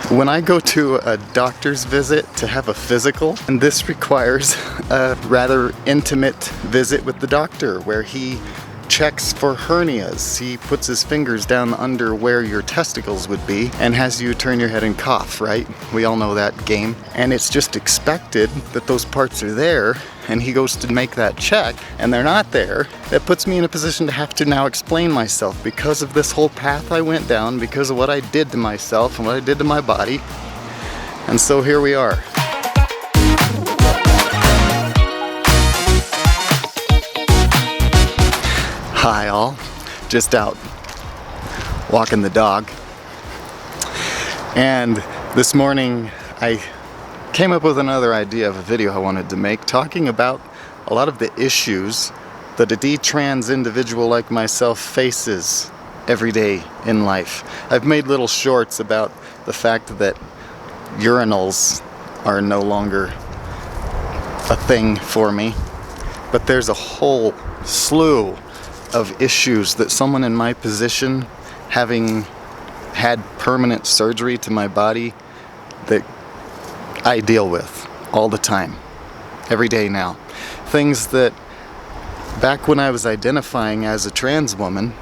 When I go to a doctor's visit to have a physical, and this requires a rather intimate visit with the doctor where he checks for hernias. He puts his fingers down under where your testicles would be and has you turn your head and cough, right? We all know that game. And it's just expected that those parts are there, and he goes to make that check and they're not there. That puts me in a position to have to now explain myself because of this whole path I went down, because of what I did to myself and what I did to my body. And so here we are. Hi all, just out walking the dog, and this morning I came up with another idea of a video I wanted to make, talking about a lot of the issues that a detrans individual like myself faces every day in life. I've made little shorts about the fact that urinals are no longer a thing for me, but there's a whole slew of issues that someone in my position, having had permanent surgery to my body, that I deal with all the time, every day now. Things that back when I was identifying as a trans woman,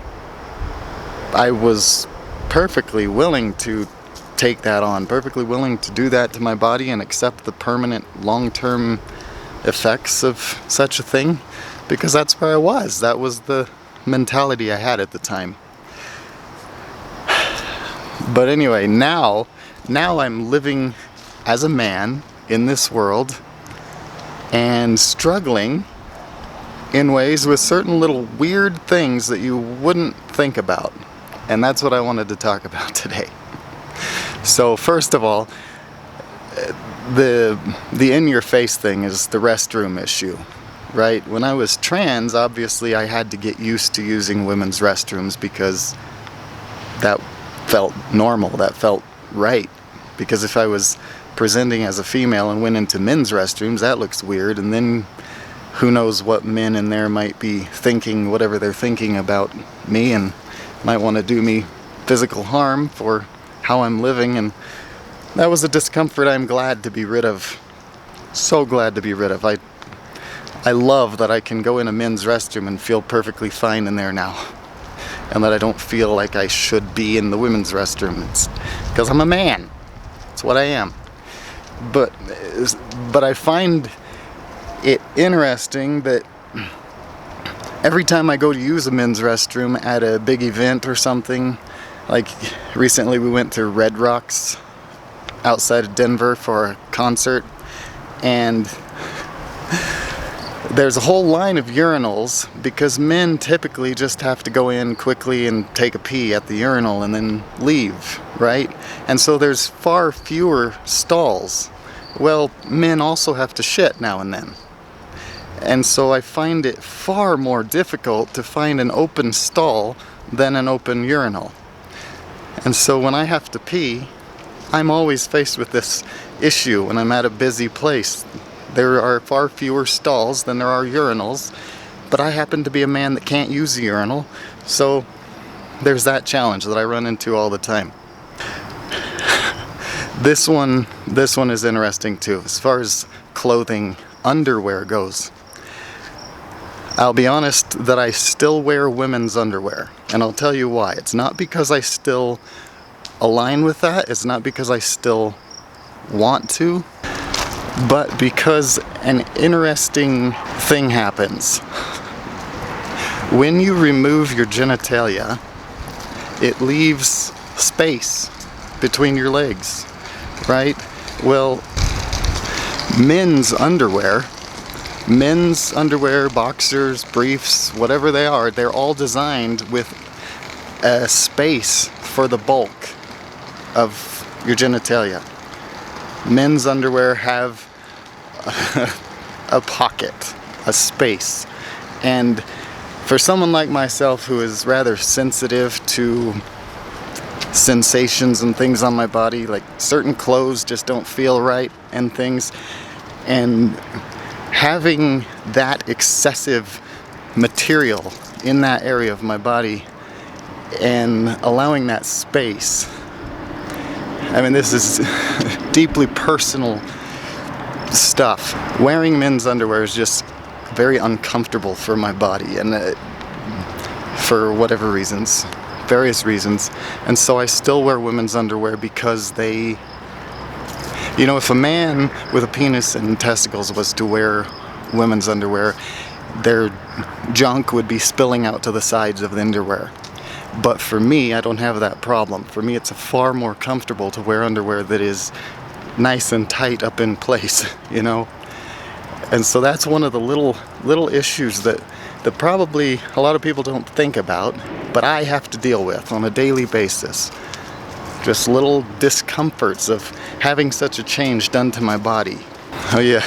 I was perfectly willing to take that on, perfectly willing to do that to my body and accept the permanent long-term effects of such a thing, because that's where I was. That was the mentality I had at the time. But anyway, now I'm living as a man in this world and struggling in ways with certain little weird things that you wouldn't think about. And that's what I wanted to talk about today. So first of all, the in-your-face thing is the restroom issue, right? When I was trans, obviously I had to get used to using women's restrooms because that felt normal, that felt right. Because if I was presenting as a female and went into men's restrooms, that looks weird, and then who knows what men in there might be thinking, whatever they're thinking about me, and might want to do me physical harm for how I'm living. And that was a discomfort I'm glad to be rid of. So glad to be rid of. I love that I can go in a men's restroom and feel perfectly fine in there now, and that I don't feel like I should be in the women's restroom. It's because I'm a man. It's what I am. But I find it interesting that every time I go to use a men's restroom at a big event or something, like recently we went to Red Rocks outside of Denver for a concert, and there's a whole line of urinals because men typically just have to go in quickly and take a pee at the urinal and then leave, right? And so there's far fewer stalls. Well, men also have to shit now and then. And so I find it far more difficult to find an open stall than an open urinal. And so when I have to pee, I'm always faced with this issue when I'm at a busy place. There are far fewer stalls than there are urinals, but I happen to be a man that can't use a urinal, so there's that challenge that I run into all the time. This one is interesting too, as far as clothing, underwear goes. I'll be honest that I still wear women's underwear, and I'll tell you why. It's not because I still align with that, it's not because I still want to, but because an interesting thing happens. When you remove your genitalia, it leaves space between your legs, right? Well, men's underwear, boxers, briefs, whatever they are, they're all designed with a space for the bulk of your genitalia. Men's underwear have a pocket, a space. And for someone like myself who is rather sensitive to sensations and things on my body, like certain clothes just don't feel right and things, and having that excessive material in that area of my body and allowing that space, I mean, this is deeply personal stuff. Wearing men's underwear is just very uncomfortable for my body, and for whatever reasons, various reasons. And so I still wear women's underwear because they, you know, if a man with a penis and testicles was to wear women's underwear, their junk would be spilling out to the sides of the underwear. But for me, I don't have that problem. For me, it's far more comfortable to wear underwear that is nice and tight up in place, you know? And so that's one of the little issues that probably a lot of people don't think about, but I have to deal with on a daily basis. Just little discomforts of having such a change done to my body. Oh yeah.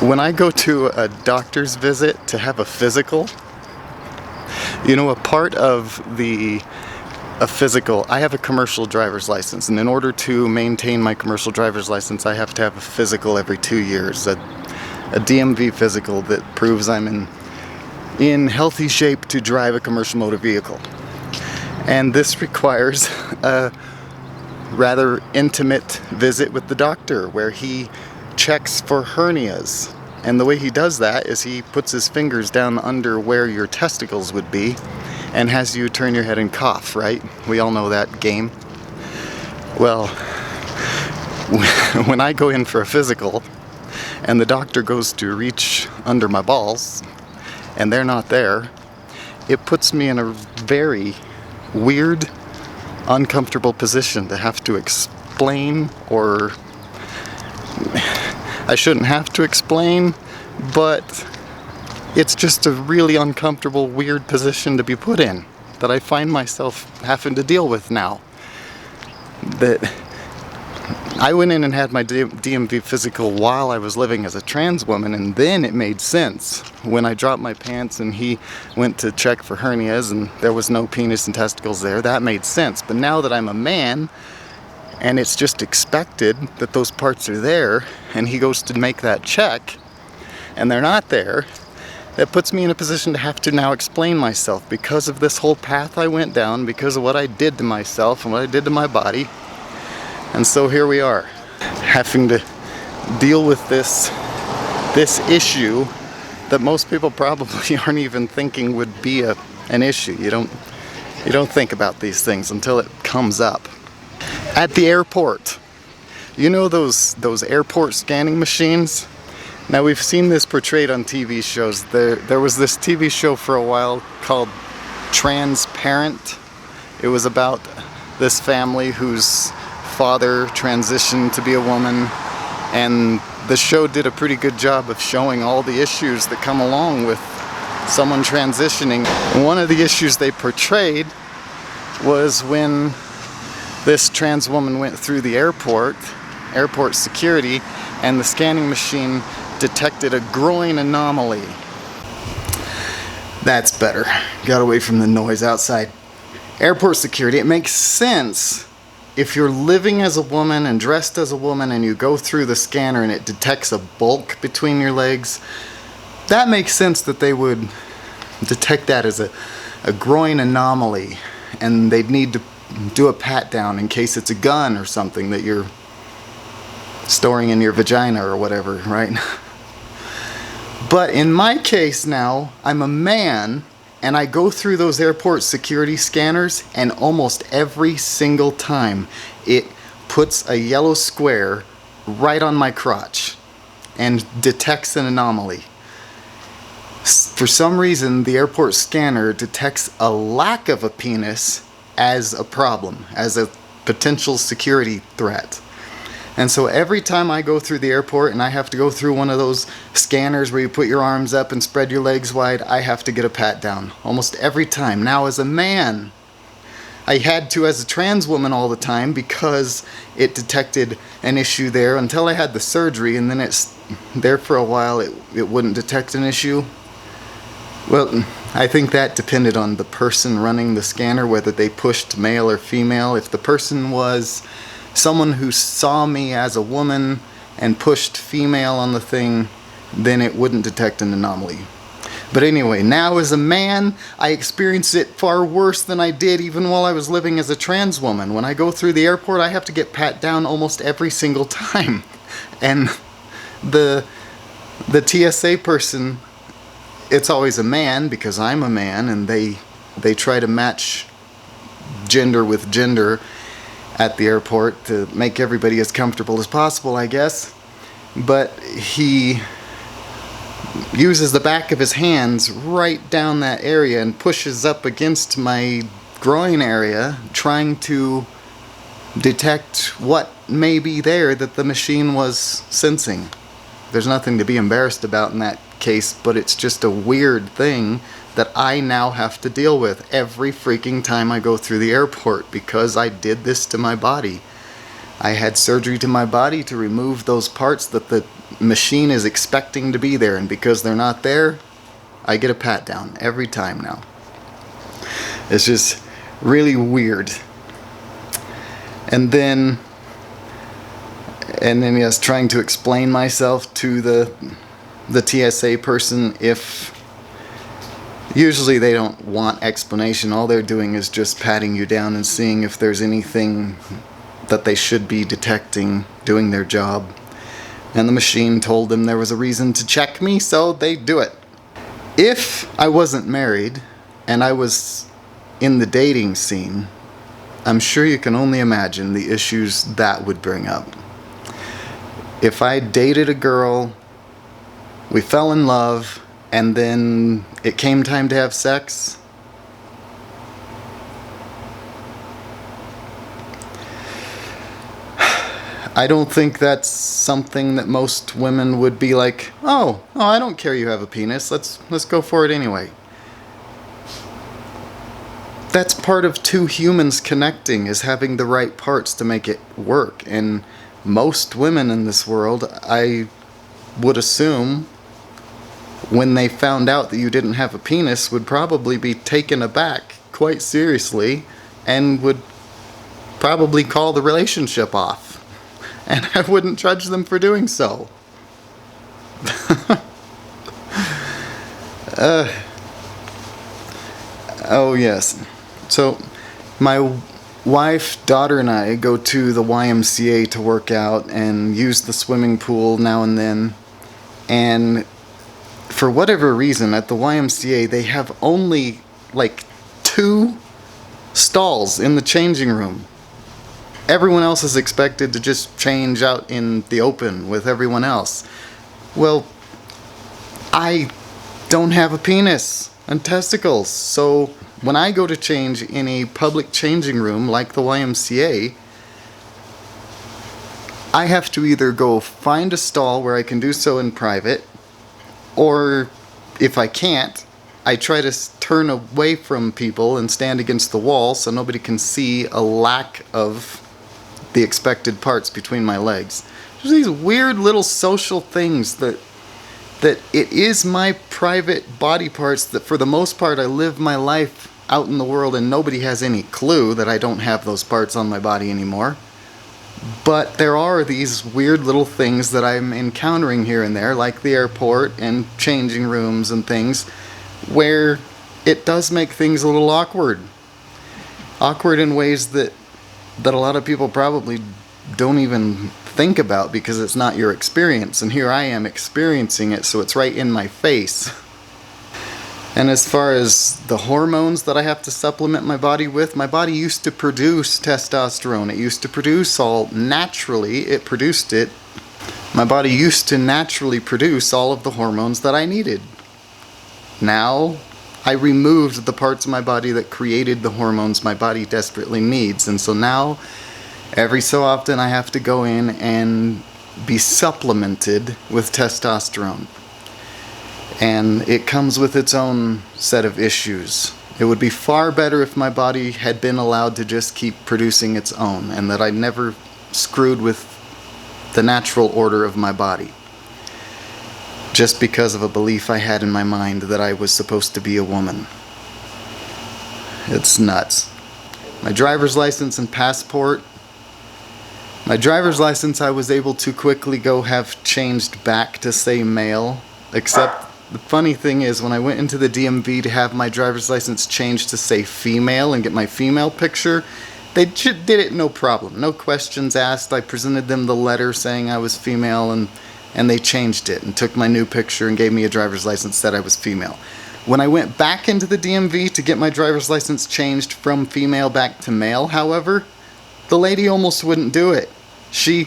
When I go to a doctor's visit to have a physical, you know, a part of a physical, I have a commercial driver's license, and in order to maintain my commercial driver's license, I have to have a physical every 2 years, a DMV physical that proves I'm in healthy shape to drive a commercial motor vehicle. And this requires a rather intimate visit with the doctor where he checks for hernias. And the way he does that is he puts his fingers down under where your testicles would be and has you turn your head and cough, right? We all know that game. Well, when I go in for a physical and the doctor goes to reach under my balls and they're not there, it puts me in a very weird, uncomfortable position to have to explain, or I shouldn't have to explain, but it's just a really uncomfortable, weird position to be put in that I find myself having to deal with now. That I went in and had my DMV physical while I was living as a trans woman, and then it made sense when I dropped my pants and he went to check for hernias and there was no penis and testicles there. That made sense. But now that I'm a man and it's just expected that those parts are there, and he goes to make that check and they're not there, that puts me in a position to have to now explain myself because of this whole path I went down, because of what I did to myself and what I did to my body. And so here we are, having to deal with this issue that most people probably aren't even thinking would be an issue. You don't think about these things until it comes up. At the airport, you know those airport scanning machines? Now, we've seen this portrayed on TV shows. There was this TV show for a while called Transparent. It was about this family whose father transitioned to be a woman, and the show did a pretty good job of showing all the issues that come along with someone transitioning. And one of the issues they portrayed was when this trans woman went through the airport security, and the scanning machine detected a groin anomaly. That's better. Got away from the noise outside. Airport security, it makes sense if you're living as a woman and dressed as a woman and you go through the scanner and it detects a bulk between your legs. That makes sense that they would detect that as a groin anomaly, and they'd need to do a pat down in case it's a gun or something that you're storing in your vagina or whatever, right? But in my case now, I'm a man and I go through those airport security scanners, and almost every single time it puts a yellow square right on my crotch and detects an anomaly. For some reason, the airport scanner detects a lack of a penis as a problem, as a potential security threat. And so every time I go through the airport and I have to go through one of those scanners where you put your arms up and spread your legs wide, I have to get a pat down. Almost every time. Now, as a man, I had to as a trans woman all the time because it detected an issue there until I had the surgery, and then it's there for a while, it wouldn't detect an issue. Well, I think that depended on the person running the scanner, whether they pushed male or female. If the person was someone who saw me as a woman and pushed female on the thing, then it wouldn't detect an anomaly. But anyway, now as a man, I experience it far worse than I did even while I was living as a trans woman. When I go through the airport, I have to get pat down almost every single time. And the TSA person, it's always a man because I'm a man, and they try to match gender with gender at the airport to make everybody as comfortable as possible, I guess. But he uses the back of his hands right down that area and pushes up against my groin area, trying to detect what may be there that the machine was sensing. There's nothing to be embarrassed about in that case, but it's just a weird thing that I now have to deal with every freaking time I go through the airport because I did this to my body. I had surgery to my body to remove those parts that the machine is expecting to be there, and because they're not there, I get a pat down every time now. It's just really weird. And then yes, trying to explain myself to the TSA person, if usually they don't want explanation. All they're doing is just patting you down and seeing if there's anything that they should be detecting, doing their job. And the machine told them there was a reason to check me, so they do it. If I wasn't married and I was in the dating scene, I'm sure you can only imagine the issues that would bring up. If I dated a girl, we fell in love, and then it came time to have sex, I don't think that's something that most women would be like, oh, I don't care you have a penis, let's go for it anyway. That's part of two humans connecting, is having the right parts to make it work. And most women in this world, I would assume, when they found out that you didn't have a penis, would probably be taken aback quite seriously and would probably call the relationship off. And I wouldn't judge them for doing so. Oh yes. So my wife, daughter, and I go to the YMCA to work out and use the swimming pool now and then. And for whatever reason, at the YMCA, they have only like 2 stalls in the changing room. Everyone else is expected to just change out in the open with everyone else. Well, I don't have a penis and testicles, so when I go to change in a public changing room like the YMCA, I have to either go find a stall where I can do so in private, or if I can't, I try to turn away from people and stand against the wall so nobody can see a lack of the expected parts between my legs. There's these weird little social things that it is my private body parts that for the most part I live my life out in the world and nobody has any clue that I don't have those parts on my body anymore. But there are these weird little things that I'm encountering here and there, like the airport and changing rooms and things, where it does make things a little awkward. Awkward in ways that a lot of people probably don't even think about because it's not your experience, and here I am experiencing it, so it's right in my face. And as far as the hormones that I have to supplement my body with, my body used to produce testosterone. It used to produce all naturally, it produced it. My body used to naturally produce all of the hormones that I needed. Now, I removed the parts of my body that created the hormones my body desperately needs, and so now every so often I have to go in and be supplemented with testosterone. And it comes with its own set of issues. It would be far better if my body had been allowed to just keep producing its own, and that I never screwed with the natural order of my body, just because of a belief I had in my mind that I was supposed to be a woman. It's nuts. My driver's license and passport. My driver's license I was able to quickly go have changed back to say male, except the funny thing is, when I went into the DMV to have my driver's license changed to say female and get my female picture, they did it no problem. No questions asked. I presented them the letter saying I was female, and they changed it and took my new picture and gave me a driver's license that I was female. When I went back into the DMV to get my driver's license changed from female back to male, however, the lady almost wouldn't do it. She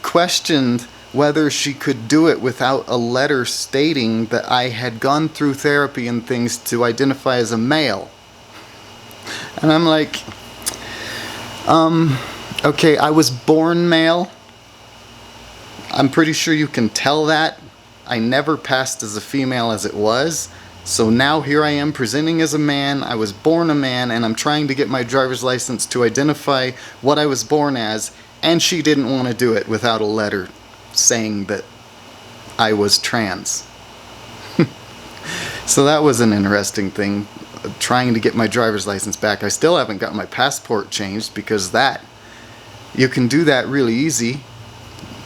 questioned whether she could do it without a letter stating that I had gone through therapy and things to identify as a male. And I'm like, okay, I was born male. I'm pretty sure you can tell that. I never passed as a female as it was. So now here I am presenting as a man. I was born a man, and I'm trying to get my driver's license to identify what I was born as, and she didn't want to do it without a letter saying that I was trans. So that was an interesting thing, trying to get my driver's license back. I still haven't got my passport changed, because you can do that really easy.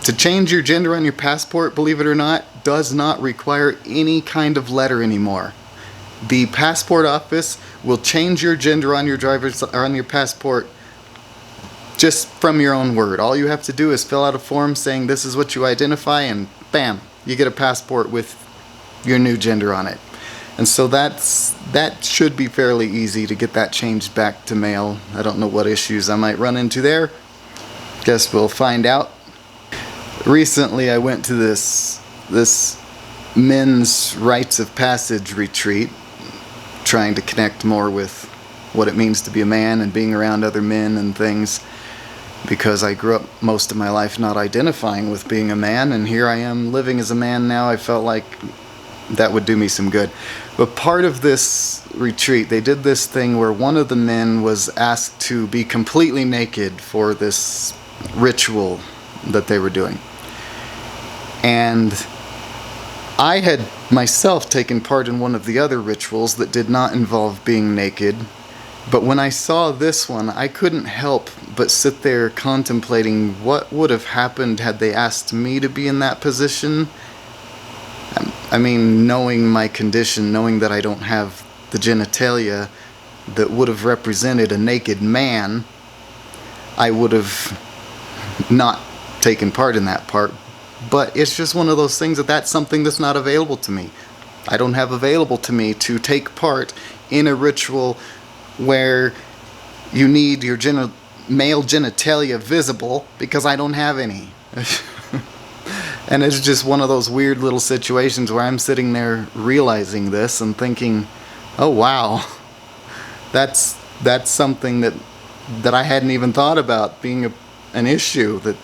To change your gender on your passport, believe it or not, does not require any kind of letter anymore. The passport office will change your gender on your passport just from your own word. All you have to do is fill out a form saying this is what you identify, and bam, you get a passport with your new gender on it. And so that should be fairly easy to get that changed back to male. I don't know what issues I might run into there. Guess we'll find out. Recently I went to this men's rites of passage retreat, trying to connect more with what it means to be a man and being around other men and things, because I grew up most of my life not identifying with being a man, and here I am living as a man now. I felt like that would do me some good. But part of this retreat, they did this thing where one of the men was asked to be completely naked for this ritual that they were doing. And I had myself taken part in one of the other rituals that did not involve being naked, but when I saw this one, I couldn't help but sit there contemplating what would have happened had they asked me to be in that position. I mean, knowing my condition, knowing that I don't have the genitalia that would have represented a naked man, I would have not taken part in that part. But it's just one of those things that's something that's not available to me. I don't have available to me to take part in a ritual where you need your male genitalia visible, because I don't have any. And it's just one of those weird little situations where I'm sitting there realizing this and thinking, oh wow, that's something that I hadn't even thought about being an issue, that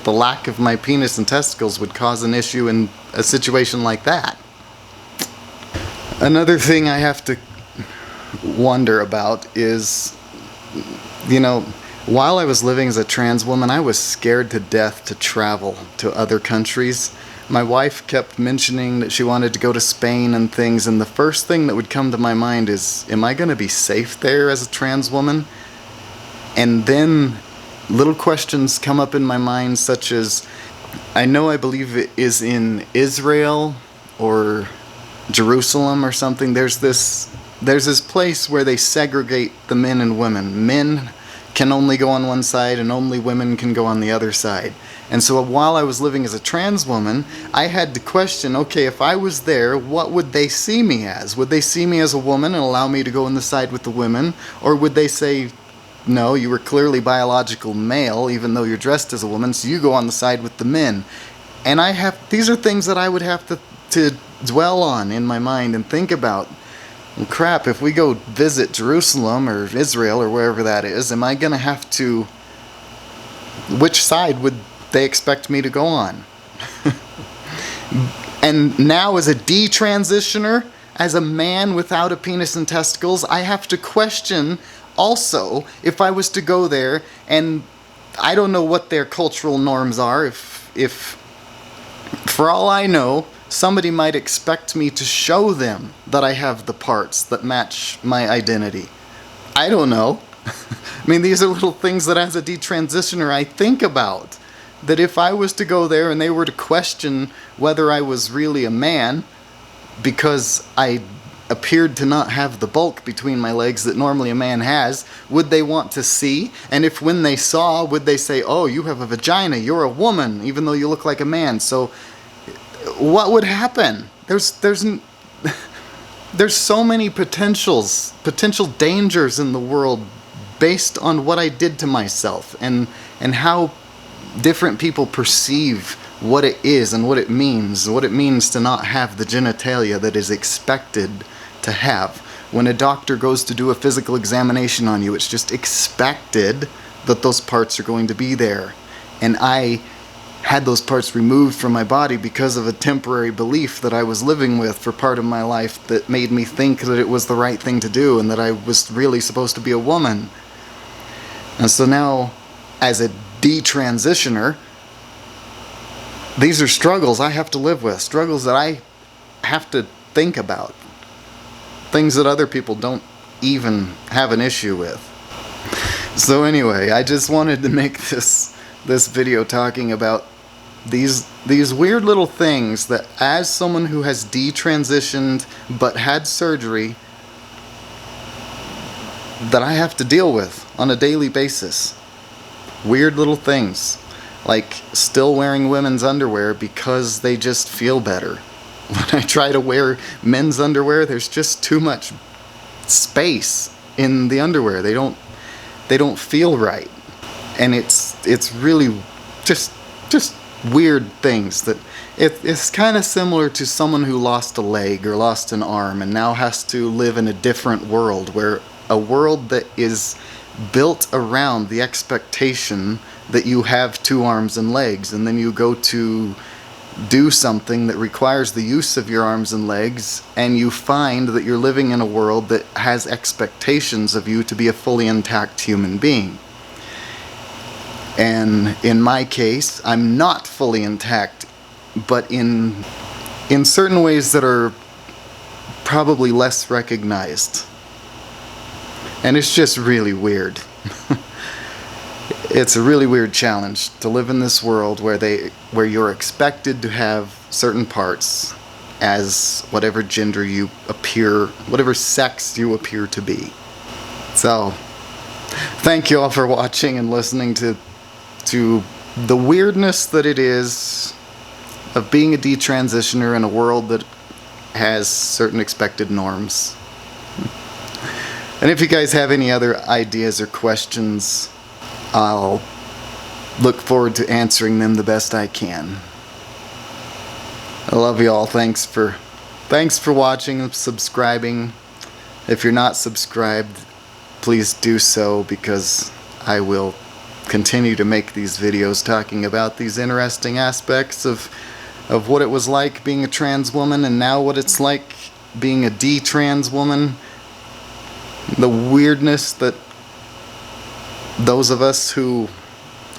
the lack of my penis and testicles would cause an issue in a situation like that. Another thing I have to wonder about is, while I was living as a trans woman, I was scared to death to travel to other countries. My wife kept mentioning that she wanted to go to Spain and things, and the first thing that would come to my mind is, am I going to be safe there as a trans woman? And then little questions come up in my mind, such as, I believe it is in Israel or Jerusalem or something. There's this place where they segregate the men and women. Men can only go on one side and only women can go on the other side. And so while I was living as a trans woman, I had to question, okay, if I was there, what would they see me as? Would they see me as a woman and allow me to go on the side with the women? Or would they say, no, you were clearly biological male, even though you're dressed as a woman, so you go on the side with the men? And these are things that I would have to dwell on in my mind and think about. Well, crap, if we go visit Jerusalem or Israel or wherever that is, am I going to have to... Which side would they expect me to go on? And now as a detransitioner, as a man without a penis and testicles, I have to question also if I was to go there, and I don't know what their cultural norms are, if for all I know, somebody might expect me to show them that I have the parts that match my identity. I don't know. I mean, these are little things that as a detransitioner I think about. That if I was to go there and they were to question whether I was really a man, because I appeared to not have the bulk between my legs that normally a man has, would they want to see? And if when they saw, would they say, oh, you have a vagina, you're a woman, even though you look like a man? So what would happen? There's so many potential dangers in the world based on what I did to myself, and how different people perceive what it is and what it means to not have the genitalia that is expected to have. When a doctor goes to do a physical examination on you, it's just expected that those parts are going to be there. And I had those parts removed from my body because of a temporary belief that I was living with for part of my life that made me think that it was the right thing to do and that I was really supposed to be a woman. And so now, as a detransitioner, these are struggles I have to live with, struggles that I have to think about, things that other people don't even have an issue with. So anyway, I just wanted to make this video talking about these weird little things that, as someone who has detransitioned but had surgery, that I have to deal with on a daily basis. Weird little things, like still wearing women's underwear because they just feel better. When I try to wear men's underwear, there's just too much space in the underwear. They don't feel right. And it's really just weird things that it's kind of similar to someone who lost a leg or lost an arm and now has to live in a different world, where a world that is built around the expectation that you have 2 arms and legs, and then you go to do something that requires the use of your arms and legs, and you find that you're living in a world that has expectations of you to be a fully intact human being. And in my case, I'm not fully intact, but in certain ways that are probably less recognized. And it's just really weird. It's a really weird challenge to live in this world where you're expected to have certain parts as whatever gender you appear, whatever sex you appear to be. So, thank you all for watching and listening to the weirdness that it is of being a detransitioner in a world that has certain expected norms. And if you guys have any other ideas or questions, I'll look forward to answering them the best I can. I love you all. Thanks for watching and subscribing. If you're not subscribed, please do so, because I will continue to make these videos talking about these interesting aspects of what it was like being a trans woman, and now what it's like being a detrans woman. The weirdness that those of us who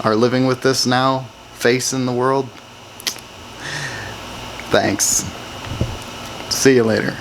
are living with this now face in the world. Thanks. See you later.